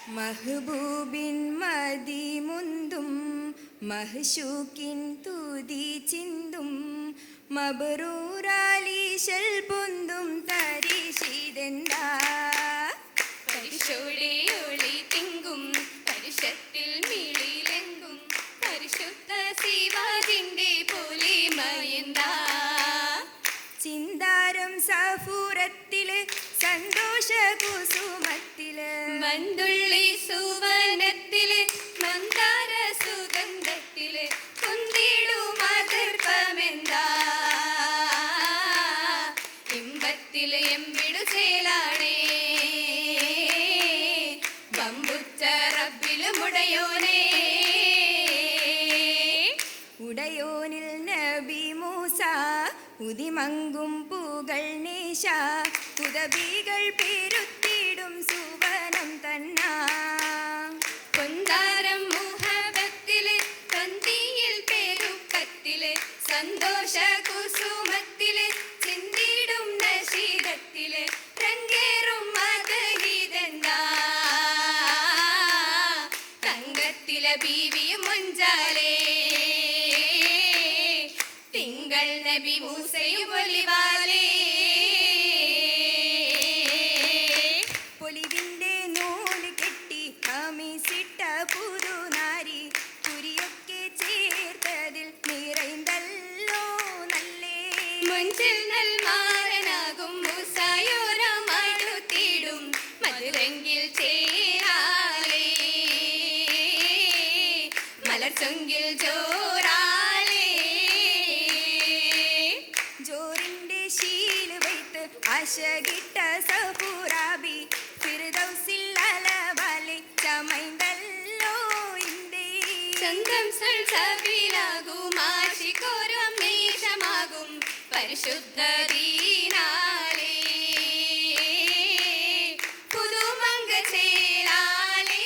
മഹബൂബിൻ മദിമുന്തും മഹ്ശൂക്കിൻ തുതി ചിന്തും മബ്റൂറാലീശൽ പൊന്തും തരിശിതെന്താ പരിശോടെ ഒളി തിങ്കും പരിശത്തിൽ മിളിലെങ്കും പരിശുദ്ധ ശിവാജിന്റെ പൊലിമയെന്താ ചിന്താരം സഫൂറത്തില് സന്തോഷ കുസുമത്തില് മന്തുള്ളി സുവനത്തില് മന്ദാര സുഗന്ധത്തില് കുന്തിടും അതിർപ്പമെന്താ ഇമ്പത്തില് എമ്പിടു ചേലാണേ ബമ്പുച്ച റബ്ബില് മുടയോനേ ഉടയോനിൽ നബി മൂസ ഉദിമങ്കും പൂകൾ നേശ ഉദബികൾ പെരുത്തിടും സുവനം തന്നാ പൊന്താരം മുഹബത്തില് കന്തിയിൽ പെരുക്കത്തില് സന്തോഷ കുസുമത്തില് ചിന്തിടും നശീരത്തില് രംഗേറും മതഹിതെന്താ തങ്കത്തിലെ ബീവിയും മൊഞ്ചാലേ തിങ്കൾ നബി മൂസയും ഒലിവാലേ പൊലിവിന്റെ നൂല് കെട്ടി കമിസിട്ട പുതുനാരി കുരിയൊക്കെ ചേർത്തതിൽ നിറൈന്തല്ലോ നല്ലേ മുഞ്ചിൽ നൽമാരനാകും മൂസായോരമടുത്തിടും മധുരങ്കിൽ ചേരാലേ മലർച്ചൊങ്കിൽ ജോറാലേ ജോറിന്റെ ശീല് വൈത്ത് അശകിട്ട സഫൂറാബി ഫിർദൗസിൽ അലവാലെ ചമൈന്തല്ലോ ഇന്ദേ ചന്തം സൽസവിലാകും ആശിക്കോരം മേഷമാകും പരിശുദ്ധ ദീനാലേ പുതുമങ്ക ചേലാലേ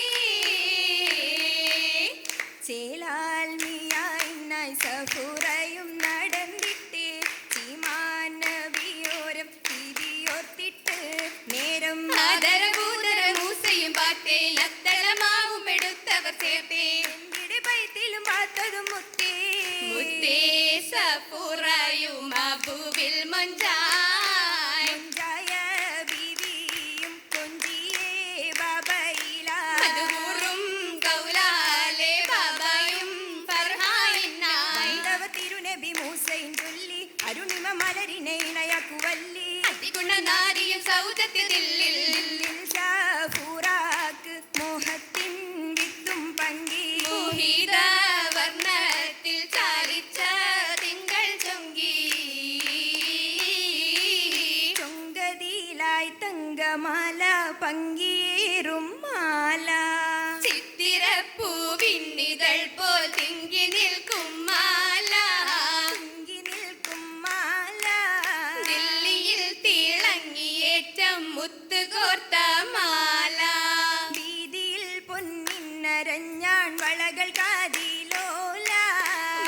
ചേലാൽ മിയായി സഫൂറയും നടന്നിട്ട് ചീമാൻ നബിയോരം തിരിയോർത്തിട്ട് നേരം ആദരഭൂതര മൂസയും പാട്ടേ അത്തളമാവും എടുത്തവർ ചേർത്തേ എങ്കിടെ പൈത്തിലും പാത്തതും മുത്തേ മുത്തേ സഫൂറയും അബുവിൽ മൊഞ്ചായ് മുഞ്ചായ ബീവിയും കൊഞ്ചിയേ ബാബയില മധുറും കൗലാലെ ബാബയും ഫർഹായിനായി ബൈദവ തിരുനബി മൂസയിൻ ചൊല്ലി അരുണിമ മലരിനെ ഇണയാക്കുവല്ലി അതിഗുണനാരിയും സൗജത്യതില്ലിൽ സഫൂറാക്ക് മോഹത്തിൻ വിത്തും പങ്കി മോഹിത വർണ്ണത്തിൽ ചാലിച്ച തിങ്കൾ ചൊങ്കി ചൊങ്കതിയിലായി തങ്കമാല പങ്കേറും മാല ചിത്തിരപ്പൂവിന്നിതൾ പോൽ തിങ്ങി നിൽക്കും മാല തിങ്ങി നിൽക്കും മാല ദില്ലിയിൽ തിളങ്ങിയേറ്റം മുത്തുകോർത്ത മാല വീതിയിൽ പൊന്നിന്നരഞ്ഞാൺ വളകൾ കാതിലോല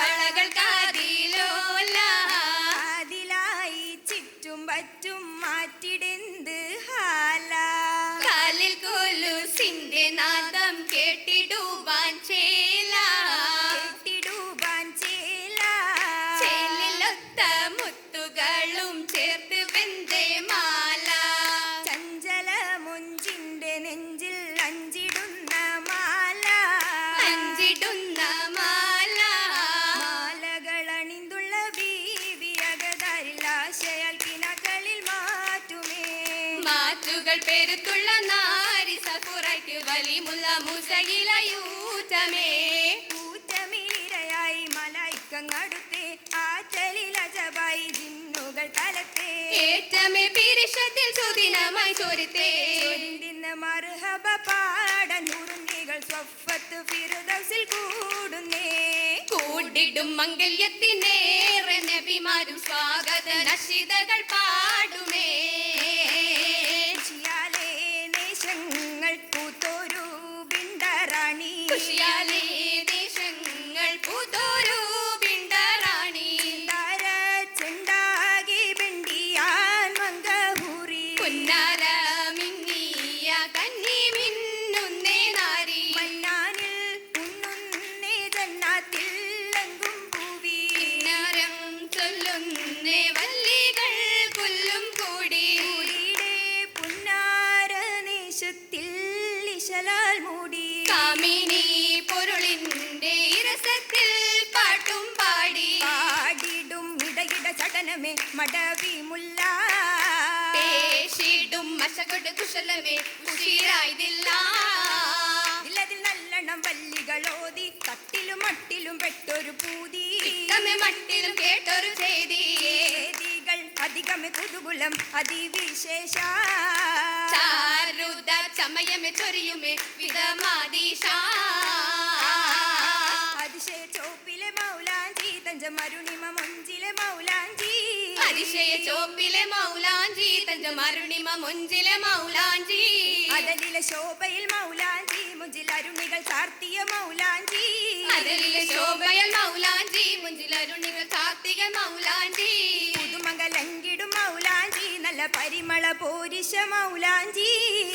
വളകൾ കാതിലോല കാതിലായി ചുറ്റും പറ്റും മാറ്റിടെന്ത് ഹാല കാലിൽ കൊലുസിന്റെ നാദം കേട്ടിടുവാൻ ചേല കെട്ടിടുവാൻ ചേല ചേലിലൊത്ത മുത്തുകളും ചേർത്ത് വെന്തേ മാല ചഞ്ചല മുഞ്ചിന്റെ നെഞ്ചിൽ അഞ്ചിടുന്ന മാല അഞ്ചിടുന്ന മാല മാലകളണിന്തുള്ള ബീവിയകതാരിൽ ആശയാൽ കിനകളിൽ മാറ്റുമേ മാറ്റുകൾ പെരുത്തുള്ള നാരി സഫുറയ്ക്ക് വലിമുള്ള മുസകിലയൂറ്റമേ കൂറ്റമിരയായി മലായിക്കങ്ങടുത്തെ ആറ്റലിൽ അജബായി ജിന്നുകൾ തലത്തെ ഏറ്റമേ പിരിഷത്തിൽ സുദിനമായി ചോരിത്തേ ചൊല്ലിന്ന് മർഹബ പാടൻ ഉറുങ്ങികൾ സ്വഫത്ത് ഫിർദൗസിൽ കൂടുന്നേ കൂടിടും മംഗല്യത്തിനേറെ നബിമാരും സ്വാഗത നശിതകൾ പാടുമേ ഖുഷിയാലേ ദേശങ്ങൾ പൂത്തോരു ബിണ്ടറാണി ഖുഷിയാലേ ദേശങ്ങൾ പൂത്തോരു ബിണ്ടറാണി താര ചെണ്ടാകി ബിണ്ടിയാൻ മംഗഹൂരി പൊന്നാര മിന്നിയ കന്നി മിന്നുന്നേ മാധവിമുല്ല പേശിടും മശകൊട് കുശലമേ ഉഷീരായതില്ല ഇല്ലതിൽ നല്ലെണ്ണം വല്ലികളോതി തട്ടിലും മട്ടിലും പെട്ടൊരു പൂതി തമ്മെ മട്ടിലും കേട്ടൊരു ചെയ്തി വേദികൾ അധികമേ കുതുകുലം അതിവിശേഷ ചാരുത ചമയമേ ചൊരിയുമേ വിധമാദീശ അതിശയ ചോപ്പിലെ മൗലാഞ്ചി തഞ്ചമരുണിമ മൊഞ്ചിലെ മൗലാഞ്ചി അതിശയ ചോപ്പിലെ മൗലാഞ്ചി തഞ്ചമരുണിമ മൊഞ്ചിലെ മൗലാഞ്ചി അതലിലെ ശോഭയിൽ മൗലാഞ്ചി മുഞ്ചിൽ അരുണികൾ ചാർത്തിയ മൗലാഞ്ചി അതിലെ ശോഭയൽ മൗലാഞ്ചി മുഞ്ചിലരുണികൾ കാർത്തിക മൗലാഞ്ചി പുതുമംഗലങ്കിടും മൗലാഞ്ചി നല്ല പരിമള പോരിശ മൗലാഞ്ചി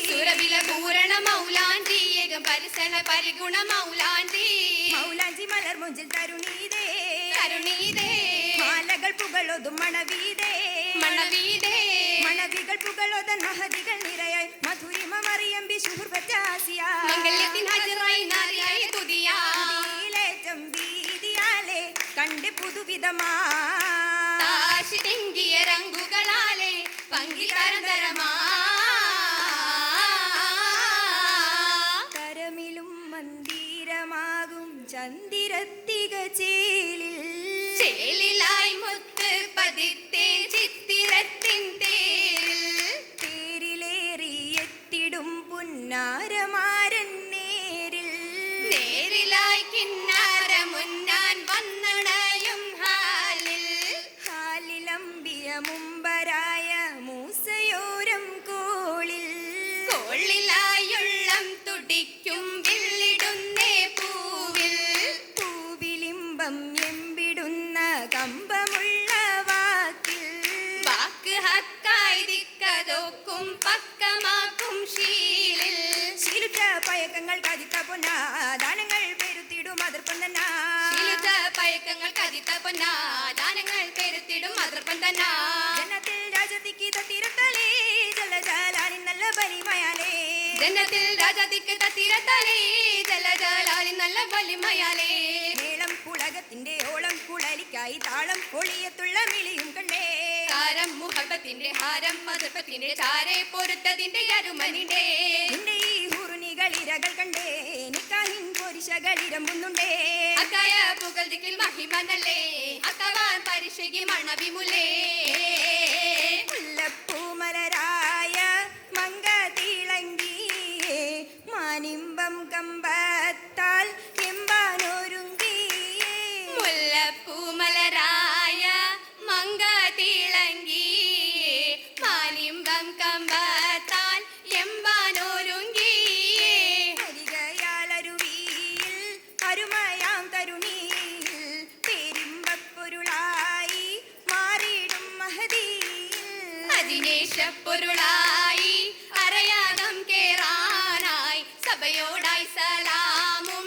സുരവില പൂരണ മൗലാഞ്ചി ഏകം പരിസര പരിഗുണ മൗലാഞ്ചി മൗലാഞ്ചി മലർ മുഞ്ചിൽ തരുണീതേ കരുണീതേ മാലകൾ പുകളൊതും മണവീതേ മണവീതേ മണവികൾ പുകളൊതൻ മഹതികൾ നിറയായി മധുരിമ മറിയമ്പി ശുഹൃപറ്റാസിയ മംഗല്യത്തിൻ ഹജറായി നാരിയായി തുതിയാ ീലേറ്റം വീതിയാലേ കണ്ട് പുതുവിധമാ താശി തെങ്കിയ രംഗുകളാലെ പങ്കി തരതരമാ കരമിലും മന്ദിരമാകും ചന്ദിരത്തിക ചേലിൽ ചേലിലായി മുത്ത് പതിത്തേ ചിത്തിരത്തിൻ തേരിൽ തേരിലേറി എത്തിടും പുന്നാരമാരൻ നേരിൽ നേരിലായി കിന്നാര മുന്നാൻ വന്നണയും ഹാലിൽ ഹാലിലമ്പിയ മുമ്പരായ മൂസയോരം കോളിൽ കോളിലായുള്ളം തുടിക്കും വില്ലിടുന്നേ പൂവിൽ പൂവിലിമ്പം എമ്പിടുന്ന കമ്പമുള്ള വാക്കിൽ വാക്ക് ഹക്കായി ദിക്കതോക്കും പക്കമാക്കും ശീലിൽ ശീലുറ്റ പയക്കങ്ങൾ കതിത്ത പൊന്നാ ദാനങ്ങൾ പെരുത്തിടും അതിർപ്പം തന്നാ ശീലുറ്റ പയക്കങ്ങൾ കതിത്ത പൊന്നാ ദാനങ്ങൾ പെരുത്തിടും അതിർപ്പം തന്നാ ജനത്തിൽ രാജതിക്ക് തത്തിരത്തലേ ജലജാലാലിൻ നല്ല ബലിമയാലേ ജന്നത്തിൽ രാജാതിക്ക് തത്തിരത്തലേ ജലജലാലി നല്ല വലിമയാലേ മേളം പുളകത്തിന്റെ ഓളം കുളലിക്കായി താളം ഒളിയത്തുള്ള മിളിയും കണ്ടേ താരം മുഹബത്തിന്റെ ഹാരം മധുപത്തിന്റെ ചാരെ പൊരുത്തതിന്റെ അരുമനിന്റെ നിന്റെ ഈ ഹുറുനികൾ ഇരകൾ കണ്ടേ നിക്കാഹിൻ പൊരിശകളിരമ്പുന്നുണ്ടേ അക്കായ പുകൾ ദിക്കിൽ മഹിമനല്ലേ അക്കവാൻ പരിശകി മണവിമുലേ മുല്ലപ്പൂമലരായ മങ്ക തിളങ്ങിയേ മാനിമ്പം കമ്പത്താൽ എമ്പാനൊരുങ്ങിയേ മുല്ലപ്പൂമലരായ മങ്ക തിളങ്ങി മാനിമ്പം കമ്പത്താൽ എമ്പാനോരുങ്ങി അരികയാലരുവിയിൽ അരുമയാം തരുണിയിൽ പെരുമ്പപ്പൊരുളായി മാറിയിടും മഹതിയിൽ അതിനേശപ്പൊരുളായി അരയാകം കേറാനായി സഭയോടായി സലാമും